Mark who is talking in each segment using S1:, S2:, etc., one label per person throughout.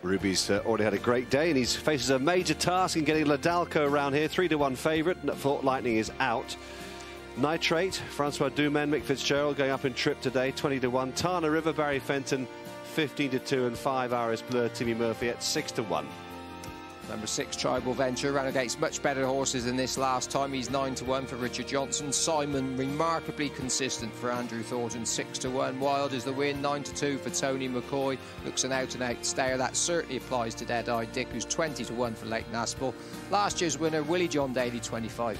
S1: Ruby's already had a great day, and he faces a major task in getting Ladalco around here. 3-1 favourite. Thought Lightning is out. Nitrate, Francois Dumaine, Mick Fitzgerald going up in trip today, 20-1. Tana River, Barry Fenton, 15-2, and 5 Iris Bleu, Timmy Murphy at 6-1.
S2: Number 6, Tribal Venture, ran against much better horses than this last time. He's 9-1 for Richard Johnson. Simon, remarkably consistent for Andrew Thornton, 6-1. Wild is the win, 9-2 for Tony McCoy. Looks an out-and-out stayer. That certainly applies to Dead-Eye Dick, who's 20-1 for Leighton Aspel. Last year's winner, Willie John Daly, 25-1.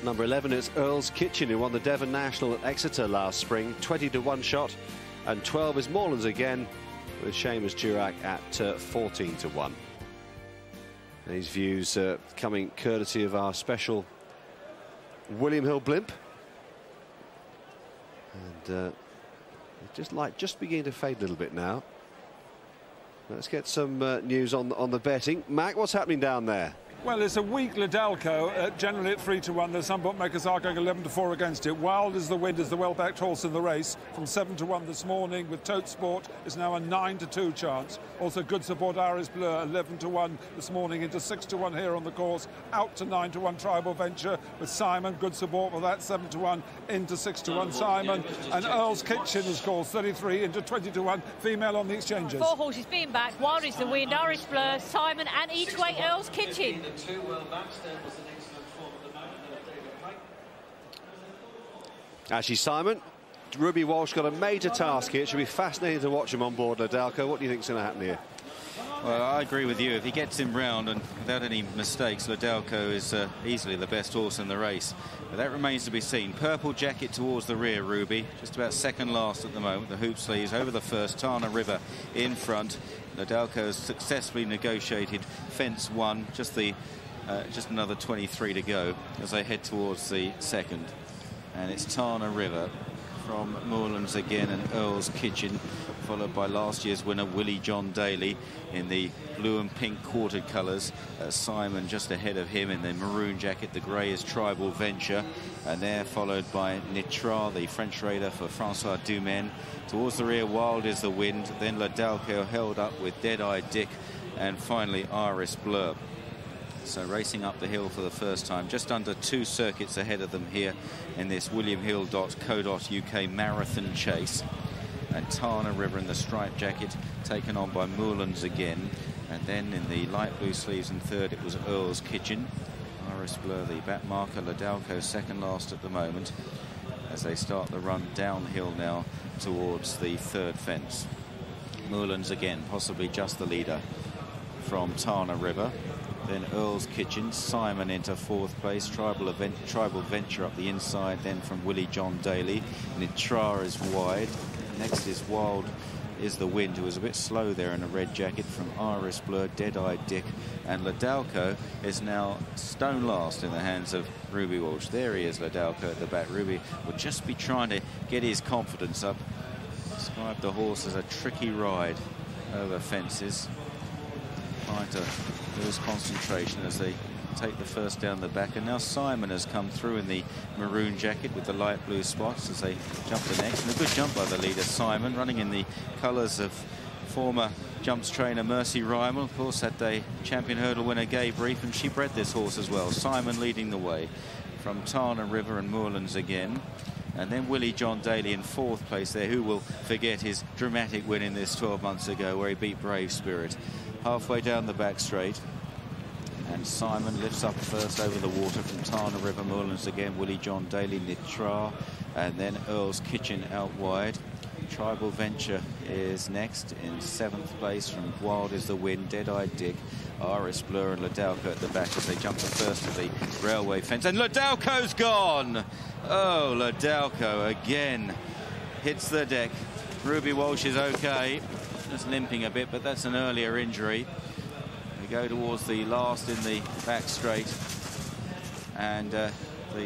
S1: Number 11 is Earl's Kitchen, who won the Devon National at Exeter last spring, 20-1 shot. And 12 is Morelands again, with Seamus Durack at 14-1. These views coming courtesy of our special William Hill blimp. And just beginning to fade a little bit now. Let's get some news on the betting. Mac, what's happening down there?
S3: Well, it's a weak Ladalco, generally at 3-1. There's some bookmakers are going 11-4 against it. Wild is the wind, is the well-backed horse in the race. From 7-1 this morning with Tote Sport is now a 9-2 chance. Also good support Iris Bleu, 11-1 this morning into 6-1 here on the course. Out to 9-1 Tribal Venture with Simon. Good support for that, 7-1 into 6-1 Simon. And Earl's Kitchen is called 33 into 20-1 female on the exchanges.
S4: 4 horses being back. Wild is the wind, Iris Bleu, Simon, and each way Earl's Kitchen.
S1: Actually, Simon, Ruby Walsh got a major task here. It should be fascinating to watch him on board Ladalco. What do you think is going to happen here?
S5: Well, I agree with you. If he gets him round and without any mistakes, Ladalco is easily the best horse in the race. But that remains to be seen. Purple Jacket towards the rear, Ruby. Just about second last at the moment. The hoop sleeves over the first. Tana River in front. Ladalco has successfully negotiated fence 1. Just another 23 to go as they head towards the second. And it's Tana River from Morelands again and Earl's Kitchen, followed by last year's winner Willie John Daly in the blue and pink quartered colours. Simon just ahead of him in the maroon jacket. The grey is Tribal Venture, and they're followed by Nitra, the French raider for Francois Dumaine. Towards the rear, Wild is the wind, then Ladalco held up with Dead-Eye Dick, and finally Iris Bleu. So racing up the hill for the first time, just under 2 circuits ahead of them here in this williamhill.co.uk marathon chase. And Tana River in the striped jacket taken on by Morelands again. And then in the light blue sleeves in third, it was Earl's Kitchen. Iris Bleu, the back marker. Ladalco second last at the moment as they start the run downhill now towards the third fence. Morelands again, possibly just the leader from Tana River. Then Earl's Kitchen, Simon into 4th place, Tribal Venture up the inside, then from Willie John Daly. Nitra is wide. Next is Wild is the wind, who was a bit slow there in a red jacket, from Iris Bleu, Dead-Eye Dick. And Ladalco is now stone last in the hands of Ruby Walsh. There he is, Ladalco at the back. Ruby will just be trying to get his confidence up. Describe the horse as a tricky ride over fences. Trying to lose concentration as they take the first down the back. And now Simon has come through in the maroon jacket with the light blue spots as they jump the next. And a good jump by the leader, Simon, running in the colours of former jumps trainer Mercy Rymel. Of course, that day champion hurdle winner Gay Brief, and she bred this horse as well. Simon leading the way from Tana River and Morelands again. And then Willie John Daly in 4th place there. Who will forget his dramatic win in this 12 months ago where he beat Brave Spirit. Halfway down the back straight, and Simon lifts up first over the water from Tana River. Morelands again, Willie John Daly, Nitra, and then Earl's Kitchen out wide. Tribal Venture is next in 7th place from Wild is the Wind, Dead-Eye Dick, Iris Bleu and Ladalco at the back as they jump the first of the railway fence. And Ladalco's gone! Oh, Ladalco again hits the deck. Ruby Walsh is okay. Just limping a bit, but that's an earlier injury. We go towards the last in the back straight, and the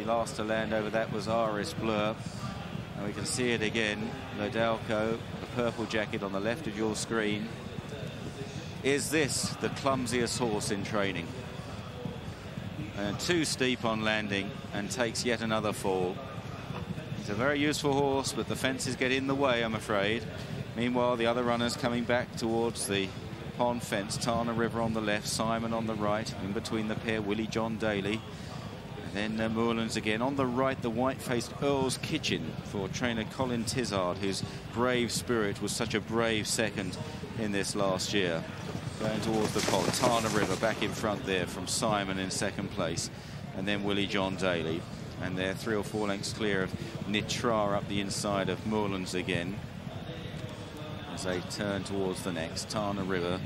S5: last to land over that was Iris Bleu. And we can see it again. Ladalco, the purple jacket on the left of your screen. Is this the clumsiest horse in training? And too steep on landing and takes yet another fall. He's a very useful horse, but the fences get in the way, I'm afraid. Meanwhile, the other runners coming back towards the pond fence. Tana River on the left, Simon on the right. In between the pair, Willie John Daly. And then Moorlands again. On the right, the white-faced Earl's Kitchen for trainer Colin Tizard, whose brave spirit was such a brave second in this last year. Going towards the pond. Tana River back in front there from Simon in second place. And then Willie John Daly. And they're 3 or 4 lengths clear of Nitra up the inside of Moorlands again. As they turn towards the next, Tana River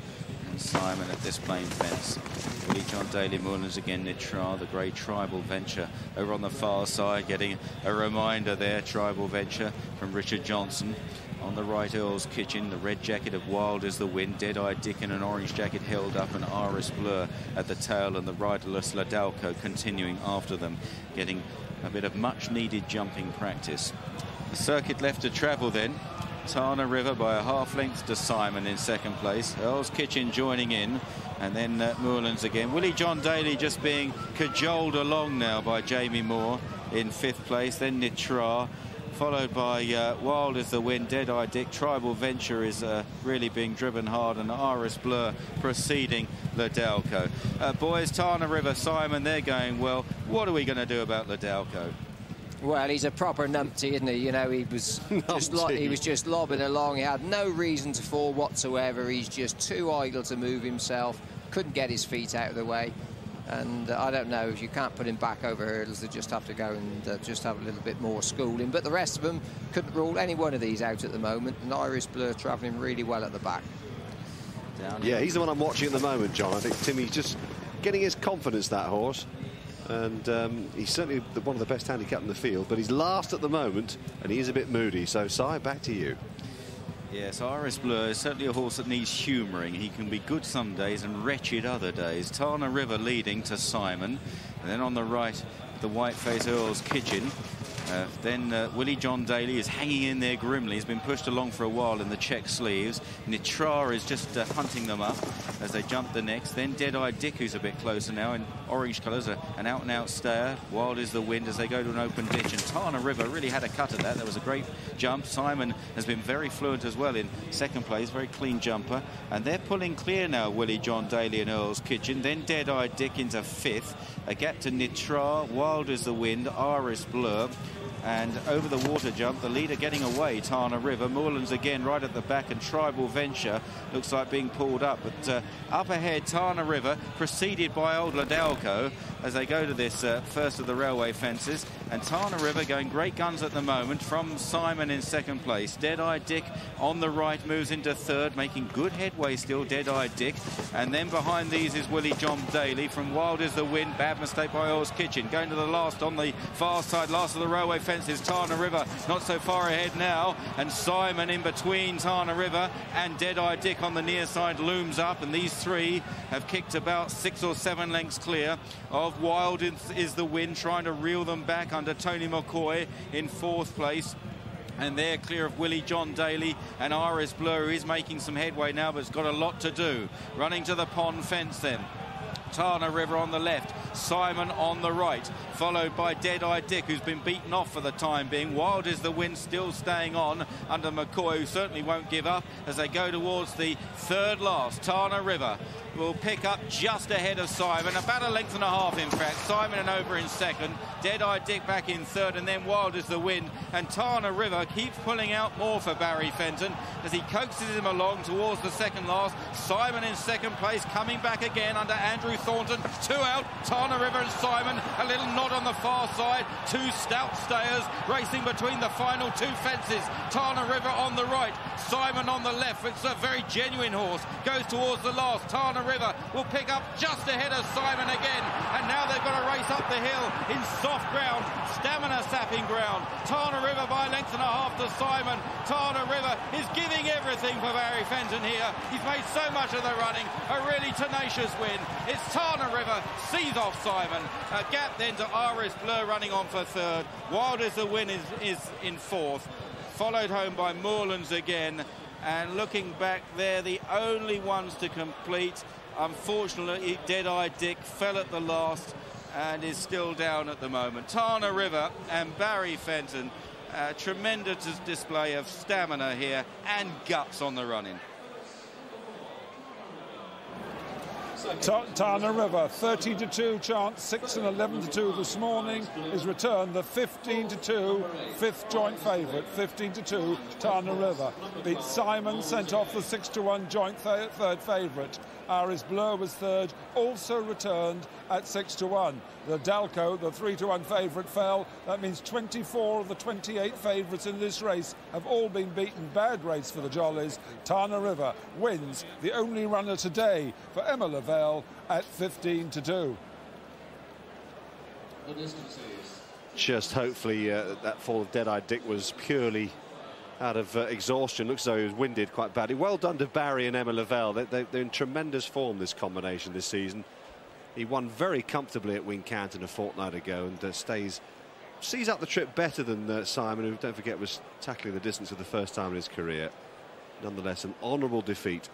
S5: and Simon at this plain fence. Willie John Daly, Moorlands again, Nitra, the grey Tribal Venture over on the far side, getting a reminder there, Tribal Venture from Richard Johnson. On the right, Earl's Kitchen, the red jacket of Wild as the Wind, Dead-Eyed Dick in an orange jacket held up, and Iris Bleu at the tail, and the riderless Ladalco continuing after them, getting a bit of much-needed jumping practice. The circuit left to travel then. Tana River by a half length to Simon in second place. Earl's Kitchen joining in, and then Moorlands again. Willie John Daly just being cajoled along now by Jamie Moore in fifth place. Then Nitra, followed by Wild as the Wind, Dead-Eyed Dick. Tribal Venture is really being driven hard, and Iris Bleu preceding Ladalco. Boys, Tana River, Simon, they're going well. What are we going to do about Ladalco?
S2: Well, he's a proper numpty, isn't he? You know, he was just lobbing along. He had no reason to fall whatsoever. He's just too idle to move himself. Couldn't get his feet out of the way. And I don't know, if you can't put him back over hurdles, they just have to go and just have a little bit more schooling. But the rest of them couldn't rule any one of these out at the moment. And Iris Bleu travelling really well at the back.
S1: Yeah, he's the one I'm watching at the moment, John. I think Timmy's just getting his confidence, that horse. And he's certainly one of the best handicap in the field, but he's last at the moment, and he is a bit moody. So, Si, back to you.
S5: Yes, Iris Bleu is certainly a horse that needs humouring. He can be good some days and wretched other days. Tana River leading to Simon. And then on the right, the white-faced Earl's Kitchen. Then Willie John Daly is hanging in there grimly. He's been pushed along for a while in the check sleeves. Nitra is just hunting them up as they jump the next. Then Dead-Eyed Dick, who's a bit closer now in orange colours, an out-and-out stayer. Wild is the Wind as they go to an open ditch. And Tana River really had a cut at that. That was a great jump. Simon has been very fluent as well in second place. Very clean jumper. And they're pulling clear now, Willie John Daly and Earl's Kitchen. Then Dead-Eyed Dick into fifth. A gap to Nitra. Wild is the Wind. Iris Bleu. And over the water jump, the leader getting away, Tana River. Moorlands again right at the back, and Tribal Venture looks like being pulled up. But up ahead, Tana River, preceded by old Ladalco as they go to this first of the railway fences. And Tana River going great guns at the moment from Simon in second place. Dead-Eyed Dick on the right moves into third, making good headway still, Dead-Eyed Dick. And then behind these is Willie John Daly from Wild as the Wind. Bad mistake by Earl's Kitchen. Going to the last on the far side, last of the railway fences, Tana River not so far ahead now. And Simon in between Tana River and Dead-Eyed Dick on the near side looms up. And these three have kicked about 6 or 7 lengths clear of Wild is the Wind, trying to reel them back under Tony McCoy in fourth place. And they're clear of Willie John Daly and Iris Bleu, who is making some headway now, but has got a lot to do. Running to the pond fence then. Tana River on the left, Simon on the right, followed by Dead-Eyed Dick, who's been beaten off for the time being. Wild is the Wind still staying on under McCoy, who certainly won't give up as they go towards the third last. Tana River will pick up just ahead of Simon, about a length and a half in fact. Simon and over in second, Dead-Eyed Dick back in third, and then Wild is the Wind. And Tana River keeps pulling out more for Barry Fenton as he coaxes him along towards the second last. Simon in second place, coming back again under Andrew Thornton. 2 out, Tana River and Simon. A little nod on the far side. 2 stout stayers racing between the final 2 fences. Tana River on the right, Simon on the left. It's a very genuine horse. Goes towards the last. Tana River will pick up just ahead of Simon again. And now they've got to race up the hill in soft ground, stamina sapping ground. Tana River by a length and a half to Simon. Tana River is giving everything for Barry Fenton here. He's made so much of the running. A really tenacious win. It's Tana River, sees off Simon. A gap then to Iris Bleu running on for third. Wild as the Wind is in fourth. Followed home by Moorlands again. And looking back, they're the only ones to complete. Unfortunately, Dead-Eyed Dick fell at the last and is still down at the moment. Tana River and Barry Fenton Tremendous display of stamina here and guts on the running.
S3: Tana River, 30-2 chance, 6 and 11-2 this morning, is returned the 15-2 fifth joint favourite. 15-2 Tana River beats Simon, sent off the 6-1 joint third favourite. Ours Bleu was third, also returned at 6-1. The Dalco, the 3-1 favourite, fell. That means 24 of the 28 favourites in this race have all been beaten. Bad race for the Jollies. Tana River wins, the only runner today for Emma Lavelle at 15-2.
S1: Just hopefully that fall of Dead-Eye Dick was purely out of exhaustion. Looks as though he was winded quite badly. Well done to Barry and Emma Lavelle. They're in tremendous form, this combination this season. He won very comfortably at Wincanton a fortnight ago and sees up the trip better than Simon, who, don't forget, was tackling the distance for the first time in his career. Nonetheless, an honourable defeat